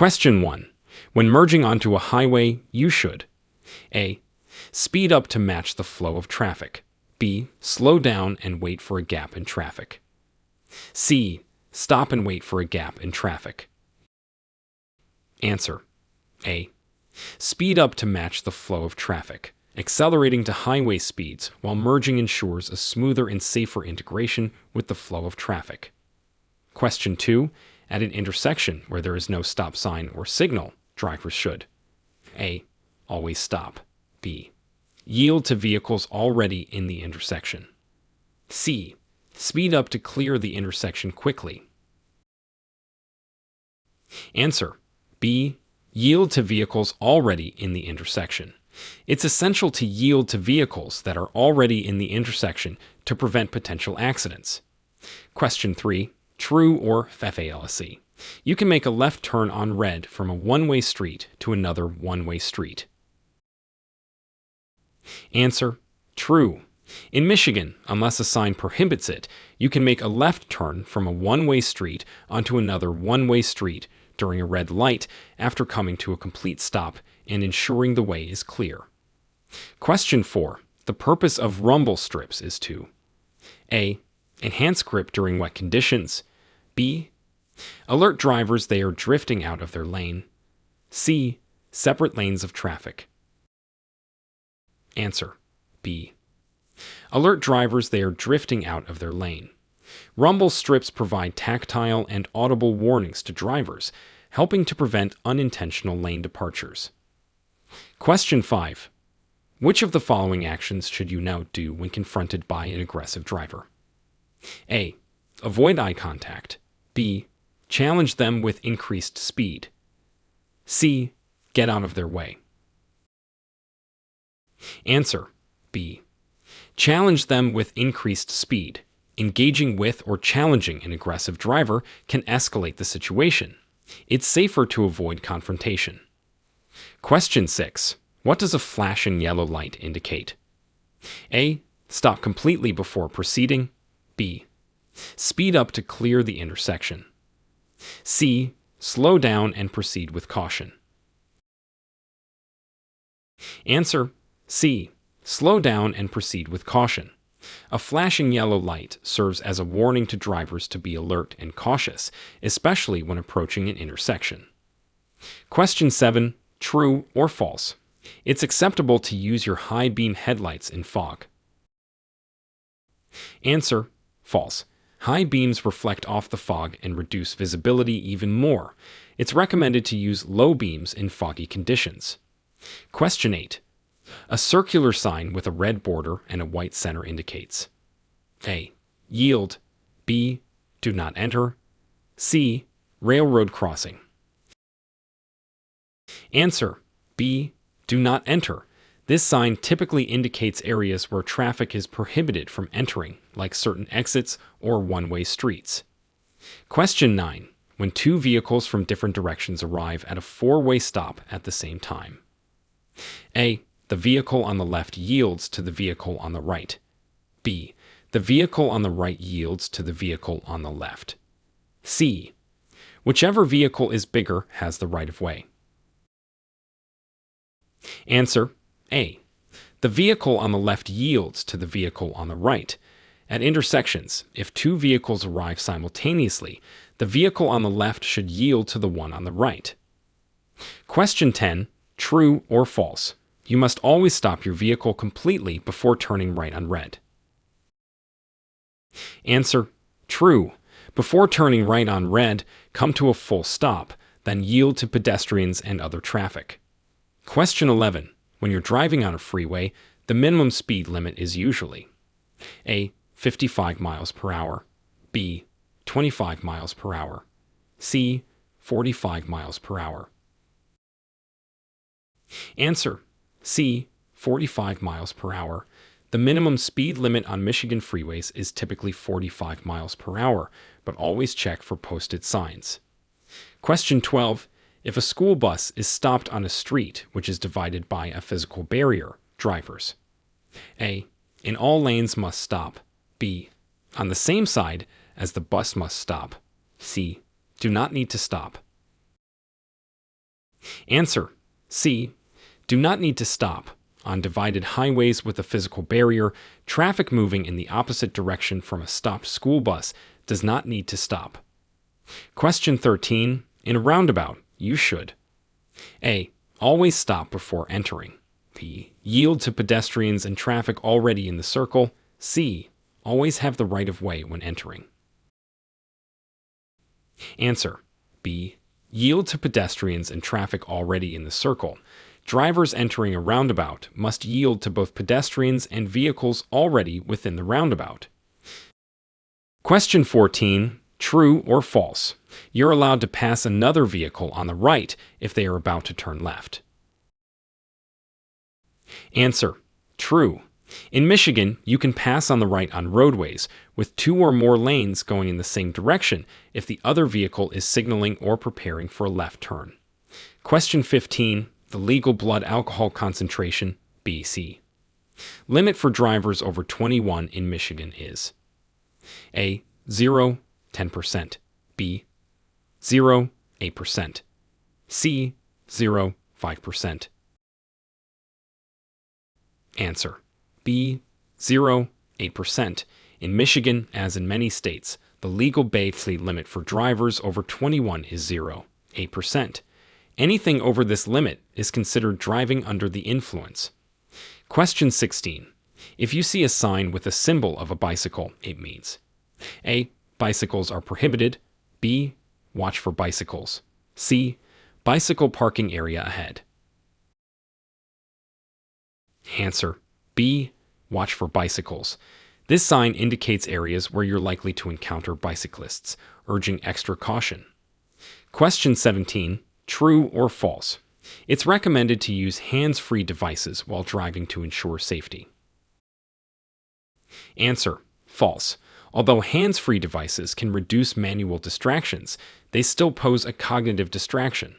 Question 1. When merging onto a highway, you should A. Speed up to match the flow of traffic. B. Slow down and wait for a gap in traffic. C. Stop and wait for a gap in traffic. Answer. A. Speed up to match the flow of traffic. Accelerating to highway speeds while merging ensures a smoother and safer integration with the flow of traffic. Question 2. At an intersection where there is no stop sign or signal, drivers should A. Always stop. B. Yield to vehicles already in the intersection. C. Speed up to clear the intersection quickly. Answer. B. Yield to vehicles already in the intersection. It's essential to yield to vehicles that are already in the intersection to prevent potential accidents. Question 3. True or false? You can make a left turn on red from a one-way street to another one-way street. Answer. True. In Michigan, unless a sign prohibits it, you can make a left turn from a one-way street onto another one-way street during a red light after coming to a complete stop and ensuring the way is clear. Question 4. The purpose of rumble strips is to A. Enhance grip during wet conditions. B. Alert drivers they are drifting out of their lane. C. Separate lanes of traffic. Answer. B. Alert drivers they are drifting out of their lane. Rumble strips provide tactile and audible warnings to drivers, helping to prevent unintentional lane departures. Question 5. Which of the following actions should you now do when confronted by an aggressive driver? A. Avoid eye contact. B. Challenge them with increased speed. C. Get out of their way. Answer. B. Challenge them with increased speed. Engaging with or challenging an aggressive driver can escalate the situation. It's safer to avoid confrontation. Question 6. What does a flashing yellow light indicate? A. Stop completely before proceeding. B. Speed up to clear the intersection. C. Slow down and proceed with caution. Answer. C. Slow down and proceed with caution. A flashing yellow light serves as a warning to drivers to be alert and cautious, especially when approaching an intersection. Question 7. True or false? It's acceptable to use your high beam headlights in fog. Answer. False. High beams reflect off the fog and reduce visibility even more. It's recommended to use low beams in foggy conditions. Question 8. A circular sign with a red border and a white center indicates A. Yield. B. Do not enter. C. Railroad crossing. Answer. B. Do not enter. This sign typically indicates areas where traffic is prohibited from entering, like certain exits or one-way streets. Question 9. When two vehicles from different directions arrive at a four-way stop at the same time. A. The vehicle on the left yields to the vehicle on the right. B. The vehicle on the right yields to the vehicle on the left. C. Whichever vehicle is bigger has the right of way. Answer. A. The vehicle on the left yields to the vehicle on the right. At intersections, if two vehicles arrive simultaneously, the vehicle on the left should yield to the one on the right. Question 10. True or false? You must always stop your vehicle completely before turning right on red. Answer. True. Before turning right on red, come to a full stop, then yield to pedestrians and other traffic. Question 11. When you're driving on a freeway, the minimum speed limit is usually A. 55 miles per hour. B. 25 miles per hour. C. 45 miles per hour. Answer. C. 45 miles per hour. The minimum speed limit on Michigan freeways is typically 45 miles per hour, but always check for posted signs. Question 12. If a school bus is stopped on a street which is divided by a physical barrier, drivers A. In all lanes must stop. B. On the same side as the bus must stop. C. Do not need to stop. Answer: C. Do not need to stop. On divided highways with a physical barrier, traffic moving in the opposite direction from a stopped school bus does not need to stop. Question 13. In a roundabout, you should: A. Always stop before entering. B. Yield to pedestrians and traffic already in the circle. C. Always have the right of way when entering. Answer: B. Yield to pedestrians and traffic already in the circle. Drivers entering a roundabout must yield to both pedestrians and vehicles already within the roundabout. Question 14. True or false? You're allowed to pass another vehicle on the right if they are about to turn left. Answer: true. In Michigan, you can pass on the right on roadways with 2 or more lanes going in the same direction if the other vehicle is signaling or preparing for a left turn. Question 15. The legal blood alcohol concentration, BC. Limit for drivers over 21 in Michigan is: A. 0, 10%. B. 0, 8%. C. 0, 5%. Answer: B. 0, 8%. In Michigan, as in many states, the legal base limit for drivers over 21 is 0, 8%. Anything over this limit is considered driving under the influence. Question 16. If you see a sign with a symbol of a bicycle, it means: A. Bicycles are prohibited. B. Watch for bicycles. C. Bicycle parking area ahead. Answer: B. Watch for bicycles. This sign indicates areas where you're likely to encounter bicyclists, urging extra caution. Question 17. True or false? It's recommended to use hands-free devices while driving to ensure safety. Answer: false. Although hands-free devices can reduce manual distractions, they still pose a cognitive distraction.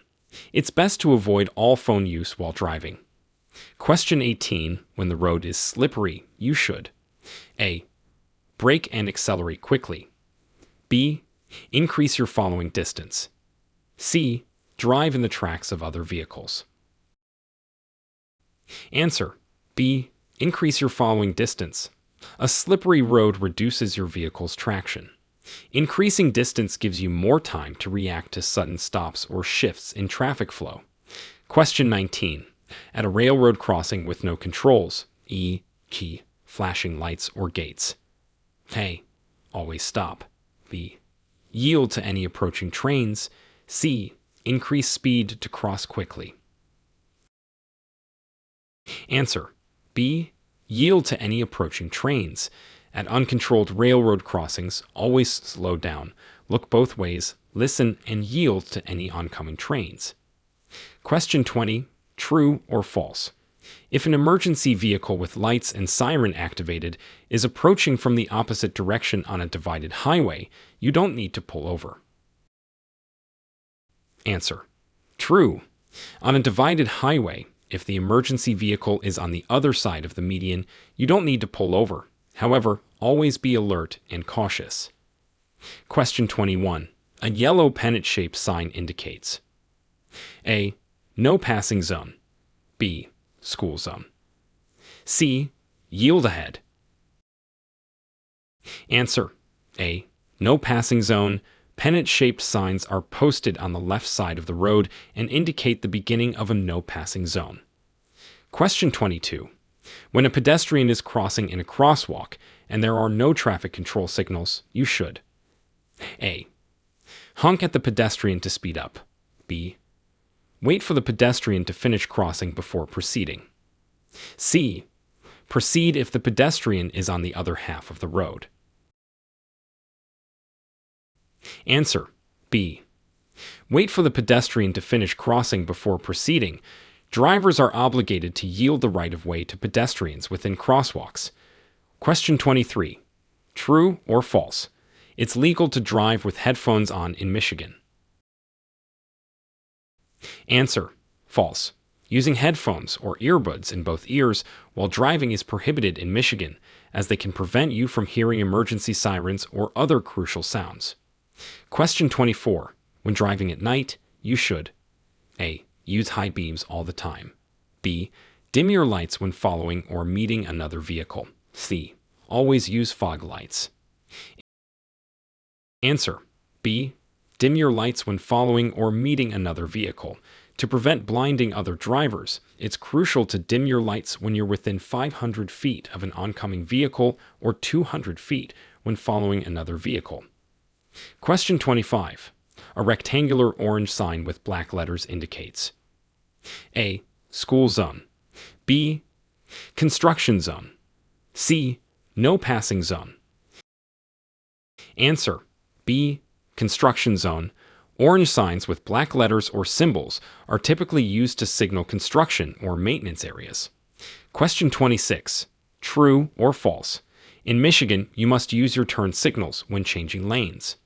It's best to avoid all phone use while driving. Question 18. When the road is slippery, you should: A. Brake and accelerate quickly. B. Increase your following distance. C. Drive in the tracks of other vehicles. Answer: B. Increase your following distance. A slippery road reduces your vehicle's traction. Increasing distance gives you more time to react to sudden stops or shifts in traffic flow. Question 19. At a railroad crossing with no controls, e.g., flashing lights or gates: A. Always stop. B. Yield to any approaching trains. C. Increase speed to cross quickly. Answer: B. Yield to any approaching trains. At uncontrolled railroad crossings, always slow down, look both ways, listen, and yield to any oncoming trains. Question 20. True or false? If an emergency vehicle with lights and siren activated is approaching from the opposite direction on a divided highway, you don't need to pull over. Answer: true. On a divided highway, if the emergency vehicle is on the other side of the median, you don't need to pull over. However, always be alert and cautious. Question 21. A yellow pennant-shaped sign indicates: A. No passing zone. B. School zone. C. Yield ahead. Answer: A. No passing zone. Pennant-shaped signs are posted on the left side of the road and indicate the beginning of a no passing zone. Question 22. When a pedestrian is crossing in a crosswalk and there are no traffic control signals, you should: A. Honk at the pedestrian to speed up. B. Wait for the pedestrian to finish crossing before proceeding. C. Proceed if the pedestrian is on the other half of the road. Answer: B. Wait for the pedestrian to finish crossing before proceeding. Drivers are obligated to yield the right of way to pedestrians within crosswalks. Question 23. True or false? It's legal to drive with headphones on in Michigan. Answer: false. Using headphones or earbuds in both ears while driving is prohibited in Michigan, as they can prevent you from hearing emergency sirens or other crucial sounds. Question 24. When driving at night, you should: A. Use high beams all the time. B. Dim your lights when following or meeting another vehicle. C. Always use fog lights. Answer. B. Dim your lights when following or meeting another vehicle. To prevent blinding other drivers, it's crucial to dim your lights when you're within 500 feet of an oncoming vehicle or 200 feet when following another vehicle. Question 25. A rectangular orange sign with black letters indicates A. School zone. B. Construction zone. C. No passing zone. Answer. B. Construction zone. Orange signs with black letters or symbols are typically used to signal construction or maintenance areas. Question 26. True or false? In Michigan, you must use your turn signals when changing lanes.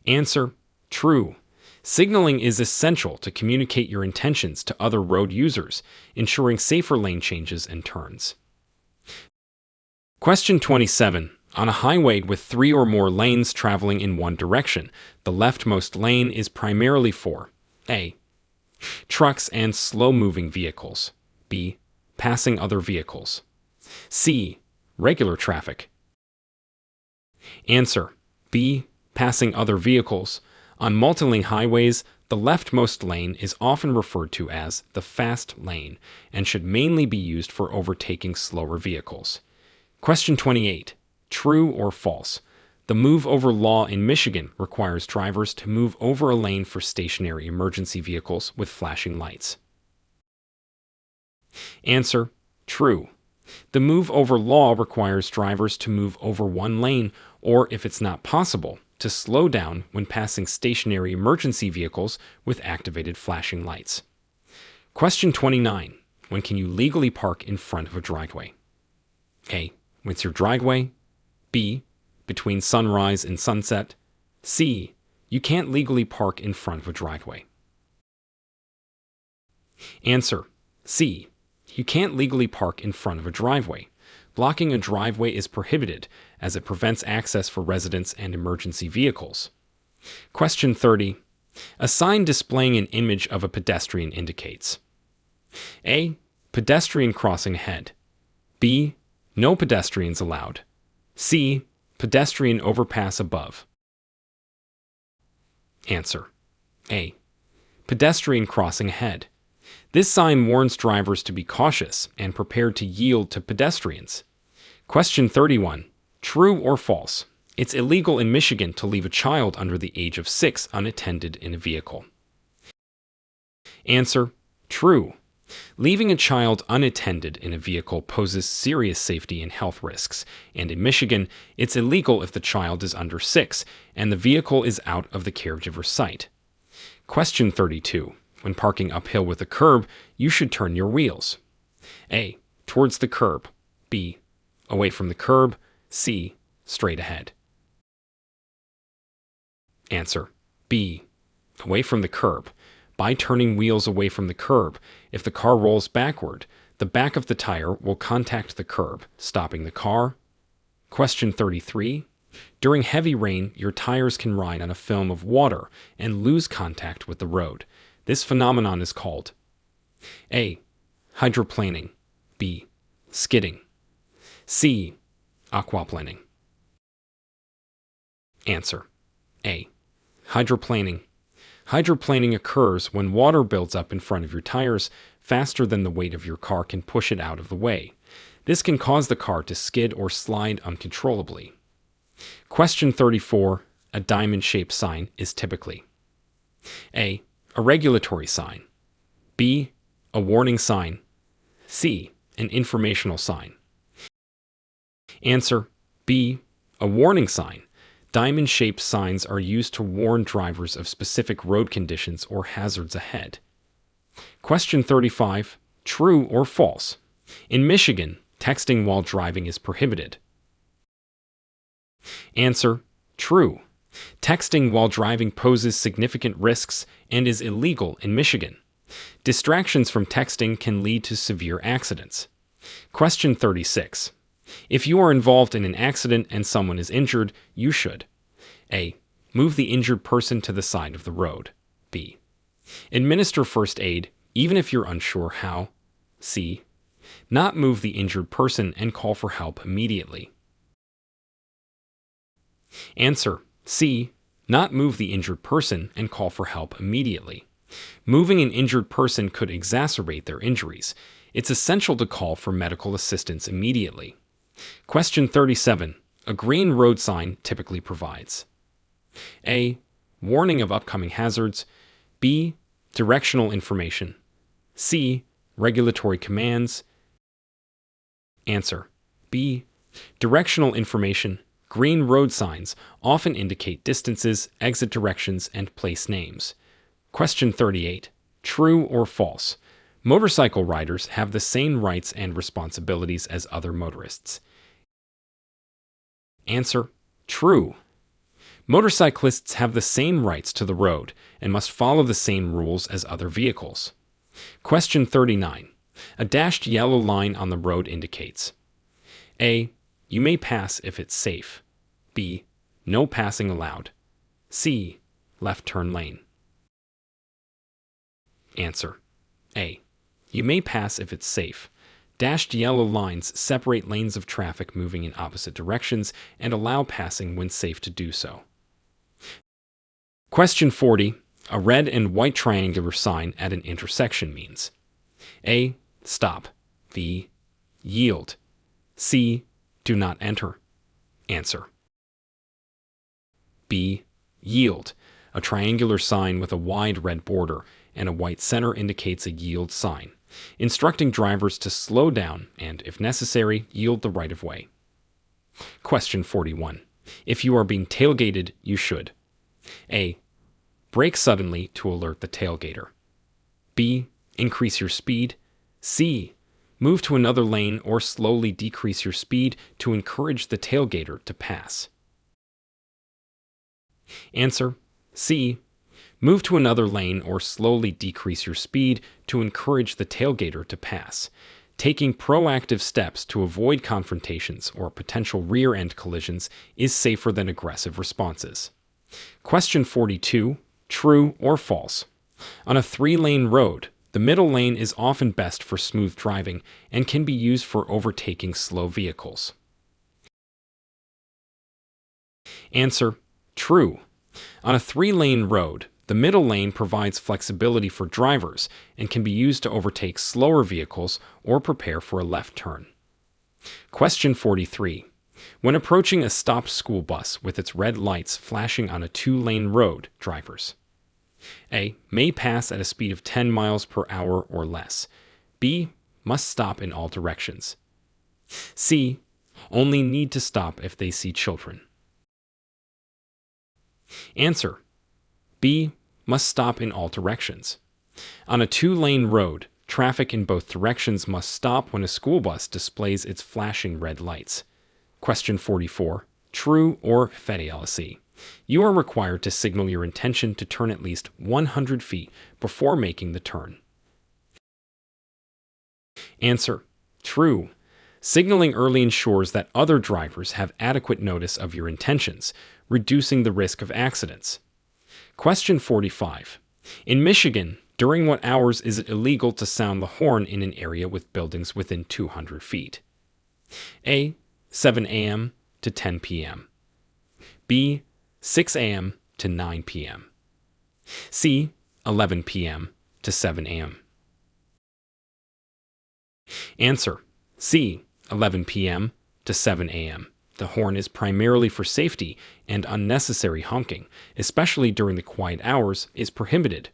Answer. True. Signaling is essential to communicate your intentions to other road users, ensuring safer lane changes and turns. Question 27. On a highway with 3 or more lanes traveling in one direction, the leftmost lane is primarily for A. Trucks and slow-moving vehicles. B. Passing other vehicles. C. Regular traffic. Answer. B. Passing other vehicles. On multi-lane highways, the leftmost lane is often referred to as the fast lane and should mainly be used for overtaking slower vehicles. Question 28. True or false? The move over law in Michigan requires drivers to move over a lane for stationary emergency vehicles with flashing lights. Answer. True. The move over law requires drivers to move over one lane, or if it's not possible, to slow down when passing stationary emergency vehicles with activated flashing lights. Question 29. When can you legally park in front of a driveway? A. When it's your driveway. B. Between sunrise and sunset. C. You can't legally park in front of a driveway. Answer. C. You can't legally park in front of a driveway. Blocking a driveway is prohibited as it prevents access for residents and emergency vehicles. Question 30. A sign displaying an image of a pedestrian indicates A. Pedestrian crossing ahead. B. No pedestrians allowed. C. Pedestrian overpass above. Answer. A. Pedestrian crossing ahead. This sign warns drivers to be cautious and prepared to yield to pedestrians. Question 31. True or false? It's illegal in Michigan to leave a child under the age of 6 unattended in a vehicle. Answer. True. Leaving a child unattended in a vehicle poses serious safety and health risks, and in Michigan, it's illegal if the child is under 6 and the vehicle is out of the caregiver's sight. Question 32. When parking uphill with a curb, you should turn your wheels. A. Towards the curb. B. Away from the curb. C. Straight ahead. Answer. B. Away from the curb. By turning wheels away from the curb, if the car rolls backward, the back of the tire will contact the curb, stopping the car. Question 33. During heavy rain, your tires can ride on a film of water and lose contact with the road. This phenomenon is called A. Hydroplaning. B. Skidding. C. Aquaplaning. Answer. A. Hydroplaning. Hydroplaning occurs when water builds up in front of your tires faster than the weight of your car can push it out of the way. This can cause the car to skid or slide uncontrollably. Question 34. A diamond-shaped sign is typically A. A regulatory sign. B. A warning sign. C. An informational sign. Answer. B. A warning sign. Diamond-shaped signs are used to warn drivers of specific road conditions or hazards ahead. Question 35. True or false? In Michigan, texting while driving is prohibited. Answer. True. Texting while driving poses significant risks and is illegal in Michigan. Distractions from texting can lead to severe accidents. Question 36. If you are involved in an accident and someone is injured, you should A. Move the injured person to the side of the road. B. Administer first aid even if you're unsure how. C. Not move the injured person and call for help immediately. Answer: C. Not move the injured person and call for help immediately. Moving an injured person could exacerbate their injuries. It's essential to call for medical assistance immediately. Question 37. A green road sign typically provides: A. Warning of upcoming hazards. B. Directional information. C. Regulatory commands. Answer: B. Directional information. Green road signs often indicate distances, exit directions, and place names. Question 38. True or false? Motorcycle riders have the same rights and responsibilities as other motorists. Answer: true. Motorcyclists have the same rights to the road and must follow the same rules as other vehicles. Question 39. A dashed yellow line on the road indicates: A. You may pass if it's safe. B. No passing allowed. C. Left turn lane. Answer: A. You may pass if it's safe. Dashed yellow lines separate lanes of traffic moving in opposite directions and allow passing when safe to do so. Question 40. A red and white triangular sign at an intersection means: A. Stop. B. Yield. C. Do not enter. Answer: B. Yield. A triangular sign with a wide red border and a white center indicates a yield sign, instructing drivers to slow down and, if necessary, yield the right of way. Question 41. If you are being tailgated, you should: A. Brake suddenly to alert the tailgater. B. Increase your speed. C. Move to another lane or slowly decrease your speed to encourage the tailgater to pass. Answer: C. Move to another lane or slowly decrease your speed to encourage the tailgater to pass. Taking proactive steps to avoid confrontations or potential rear-end collisions is safer than aggressive responses. Question 42. True or false? On a 3-lane road, the middle lane is often best for smooth driving and can be used for overtaking slow vehicles. Answer: true. On a 3-lane road, the middle lane provides flexibility for drivers and can be used to overtake slower vehicles or prepare for a left turn. Question 43. When approaching a stopped school bus with its red lights flashing on a 2-lane road, drivers: A. May pass at a speed of 10 miles per hour or less. B. Must stop in all directions. C. Only need to stop if they see children. Answer: B. Must stop in all directions. On a 2-lane road, traffic in both directions must stop when a school bus displays its flashing red lights. Question 44. True or fallacy? You are required to signal your intention to turn at least 100 feet before making the turn. Answer: true. Signaling early ensures that other drivers have adequate notice of your intentions, reducing the risk of accidents. Question 45. In Michigan, during what hours is it illegal to sound the horn in an area with buildings within 200 feet? A. 7 a.m. to 10 p.m. B. 6 a.m. to 9 p.m. C. 11 p.m. to 7 a.m. Answer: C. 11 p.m. to 7 a.m. The horn is primarily for safety, and unnecessary honking, especially during the quiet hours, is prohibited.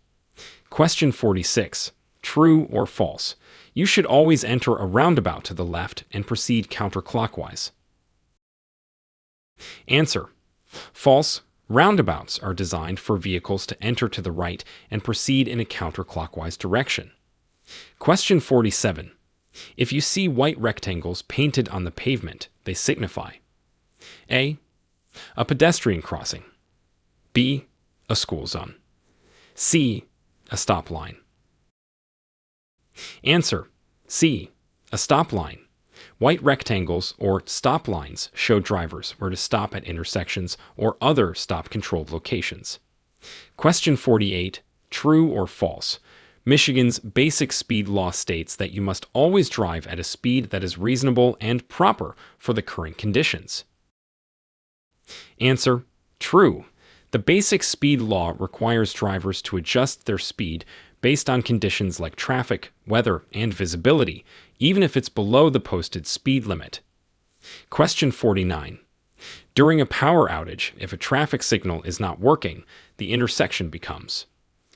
Question 46. True or false? You should always enter a roundabout to the left and proceed counterclockwise. Answer: false. Roundabouts are designed for vehicles to enter to the right and proceed in a counterclockwise direction. Question 47. If you see white rectangles painted on the pavement, they signify: A. A pedestrian crossing. B. A school zone. C. A stop line. Answer: C. A stop line. White rectangles, or stop lines, show drivers where to stop at intersections or other stop-controlled locations. Question 48. true or false. Michigan's basic speed law states that you must always drive at a speed that is reasonable and proper for the current conditions. Answer: true. The basic speed law requires drivers to adjust their speed based on conditions like traffic, weather, and visibility, even if it's below the posted speed limit. Question 49. During a power outage, if a traffic signal is not working, the intersection becomes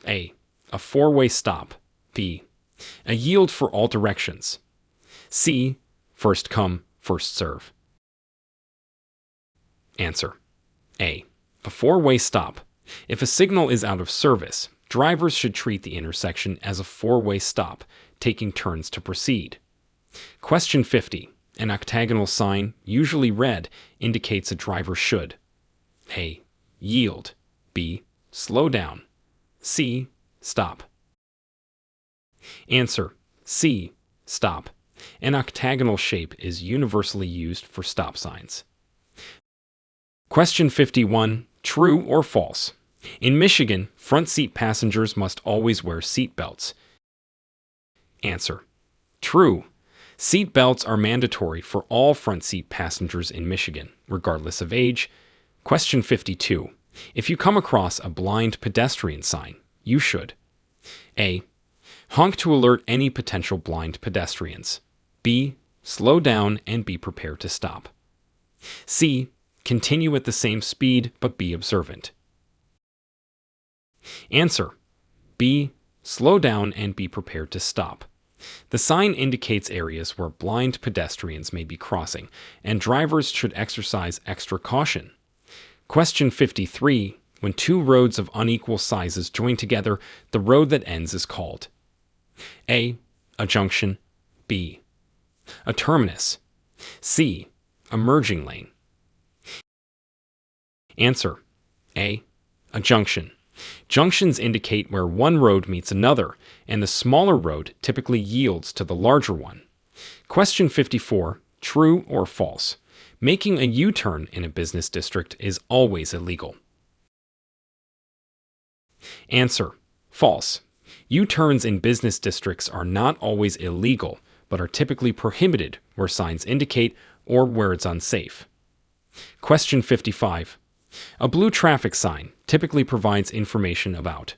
A. A four-way stop. B. A yield for all directions. C. First come, first serve. Answer: A. A four-way stop. If a signal is out of service, drivers should treat the intersection as a four-way stop, taking turns to proceed. Question 50. An octagonal sign, usually red, indicates a driver should A. Yield. B. Slow down. C. Stop. Answer: C. Stop. An octagonal shape is universally used for stop signs. Question 51. True or false? In Michigan, front seat passengers must always wear seat belts. Answer: true. Seat belts are mandatory for all front seat passengers in Michigan, regardless of age. Question 52. If you come across a blind pedestrian sign, you should A. Honk to alert any potential blind pedestrians. B. Slow down and be prepared to stop. C. Continue at the same speed but be observant. Answer: B. Slow down and be prepared to stop. The sign indicates areas where blind pedestrians may be crossing, and drivers should exercise extra caution. Question 53. When two roads of unequal sizes join together, the road that ends is called A. A junction. B. A terminus. C. A merging lane. Answer: A. A junction. Junctions indicate where one road meets another, and the smaller road typically yields to the larger one. Question 54. True or false? Making a U-turn in a business district is always illegal. Answer: false. U-turns in business districts are not always illegal, but are typically prohibited where signs indicate or where it's unsafe. Question 55. A blue traffic sign typically provides information about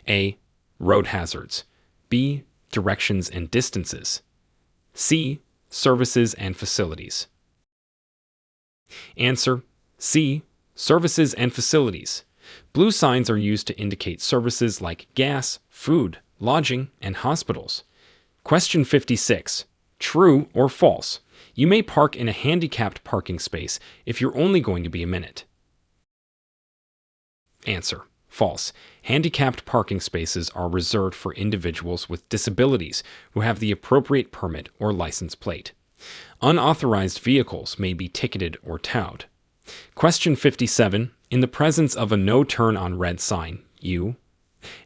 A. Road hazards. B. Directions and distances. C. Services and facilities. Answer: C. Services and facilities. Blue signs are used to indicate services like gas, food, lodging, and hospitals. Question 56. True or false? You may park in a handicapped parking space if you're only going to be a minute. Answer: false. Handicapped parking spaces are reserved for individuals with disabilities who have the appropriate permit or license plate. Unauthorized vehicles may be ticketed or towed. Question 57. In the presence of a no turn on red sign, you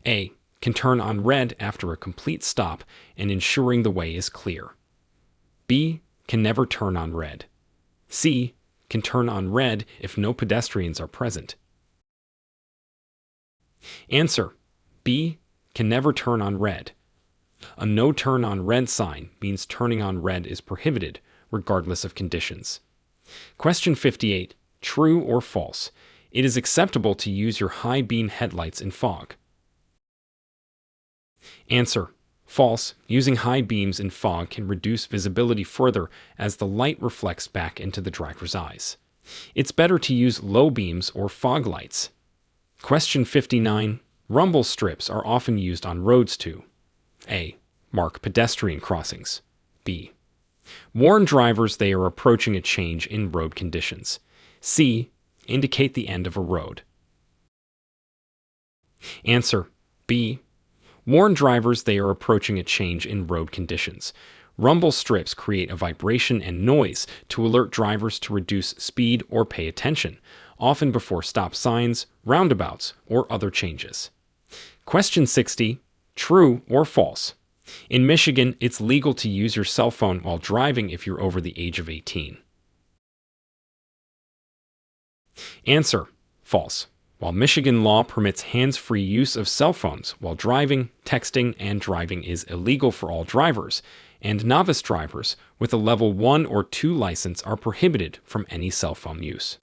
A. Can turn on red after a complete stop and ensuring the way is clear. B. Can never turn on red. C. Can turn on red if no pedestrians are present. Answer: B. Can never turn on red. A no turn on red sign means turning on red is prohibited, regardless of conditions. Question 58. True or false? It is acceptable to use your high beam headlights in fog. Answer: false. Using high beams in fog can reduce visibility further as the light reflects back into the driver's eyes. It's better to use low beams or fog lights. Question 59. Rumble strips are often used on roads to A. Mark pedestrian crossings. B. Warn drivers they are approaching a change in road conditions. C. Indicate the end of a road. Answer: B. Warn drivers they are approaching a change in road conditions. Rumble strips create a vibration and noise to alert drivers to reduce speed or pay attention, often before stop signs, roundabouts, or other changes. Question 60. True or false? In Michigan, it's legal to use your cell phone while driving if you're over the age of 18. Answer: false. While Michigan law permits hands-free use of cell phones while driving, texting and driving is illegal for all drivers, and novice drivers with a level 1 or 2 license are prohibited from any cell phone use.